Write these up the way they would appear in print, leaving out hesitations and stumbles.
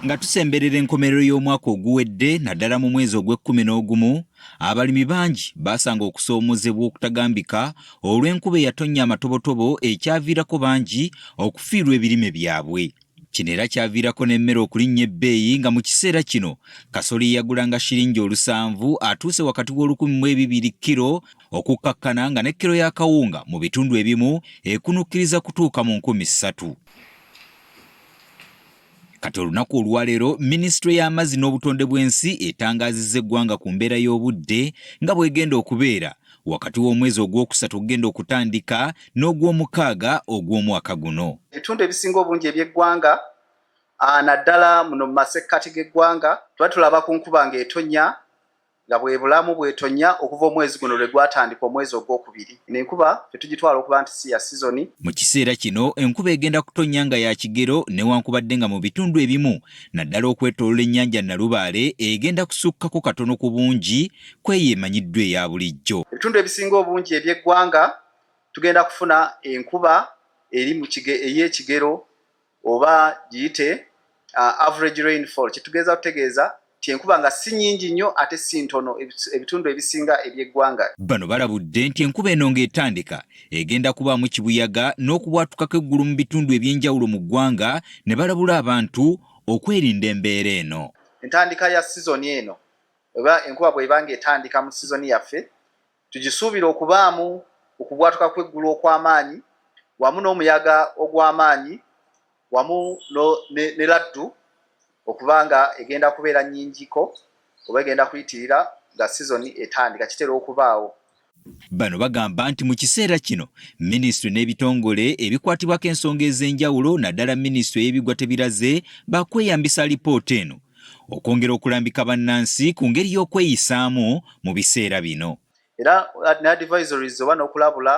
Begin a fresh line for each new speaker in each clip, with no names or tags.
Nga tusemberera enkomerero y'omwaka oguwedde naddala mu mwezi ogw'E11, abalimi bangi basanga okusoomoozebwa okutagambika olw'enkuba eyatonnya amatobotobo ekyaviirako bangi okufiirwa ebirime byabwe. Kino era kyaviirako n'emmere okulinnya ebbeeyi nga mu kiseera kino kasoli yagulanga shilingi 700 atuuse wakati w'1,200 kilo okukkakkana nga ne kilo ya kawunga mu bitundu ebimu ekunukkiriza kutuuka mu 3,000. Kati olunaku olwaleero minisitule y'amazzi n'obutonde bw'ensi etangaazizza eggwanga ku mbeera y'obudde nga bw'egenda okubeera wakati w'omwezi ogwokusatu ogenda okutandika n'ogw'omukaaga ogw'omwaka guno.
Ebitundu ebisinga obungi eby'eggwanga naddala muno mu masekkati g'eggwanga tuba tulaba ku nkuba ng'etonnya nga bwe bulamu bw'etonnya okuva omwezi guno lwe gwatandika omwezi ogwokubiri. N'enkuba tetugitwala okuba nti si ya sizoni.
Mu kiseera kino enkuba egenda kutonnya nga ya kigero newankubadde nga mu bitundu ebimu naddala okwetoolola ennyanja Nalubaale egenda kusukkako katono ku bungi kweyeemanyiddwa eya bulijjo.
Ebitundu ebisinga obungi eby'eggwanga tugenda kufuna enkuba eri ey'ekigero oba giyite average rainfall, kitugeeza kutegeeza ti enkuba nga si nnyingi nnyo ate si ntono ebitundu ebisinga eby'eggwanga.
Bano balabudde nti enkuba eno ng'etandika egenda kubaamu kibuyaga n'okubwatukako eggulu mu bitundu eby'enjawulo mu ggwanga ne balabula abantu okwerinda embeera eno.
Entandika ya sizoni eno oba enkuba bw'eba ng'etandika mu sizoni yaffe tugisuubira okubaamu okubwatuka kw'eggulu okw'amaanyi wamu n'omuyaga ogw'amaanyi wamu ne laddu okubanga egenda kubeera nnyingiko oba egenda kuyitirira nga sizoni etandika kitera okubaawo.
Bano bagamba nti mu kiseera kino minisitule n'ebitongole ebikwatibwako ensonga ez'enjawulo naddala minisitule y'ebigwa tebiraze bakweyambisa alipoota eno okwongera okulambika bannansi ku ngeri y'okweyisaamu mu biseera bino.
Era ne advisories oba n'okulabula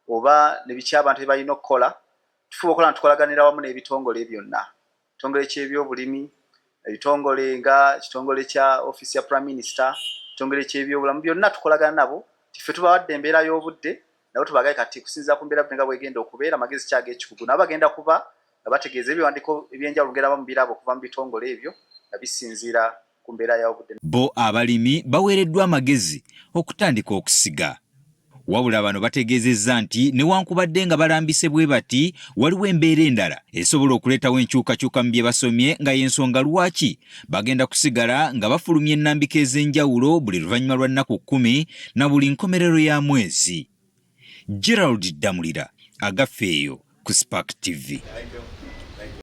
oba ne biki abantu bye balina okukola tufuba okukola tukolaganira wamu n'ebitongole byonna, ekitongole ky'ebyobulimi, ebitongole nga ekitongole kya office ya Prime Minister, ekitongole ky'ebyobulamu, byonna tukolagana nabo tiffe tubawadde embeera y'obudde nabo tubagaye kati kusinziira ku mbeera nga bwegenda okubeera amagezi kyage ekikugu nabo bagenda kuba nga bategeeza ebiwandiiko ebyenjawulo ngera mu birabo okuva mu bitongole ebyo nga bisinziira ku mbeera y'obudde.
Bo abalimi baweereddwa amagezi okutandika okusiga. Wabula bano bategeezezza nti newankubadde nga balambise bwe bati waliwo embeera endala esobola okuleetawo enkyukakyuka mu bye basomye nga y'ensonga lwaki bagenda kusigala nga bafulumya ennambika ez'enjawulo buli luvannyuma lwa nnaku 10 na buli nkomerero ya mwezi. Gerald Damulira, Agafeeyo ku Spark TV.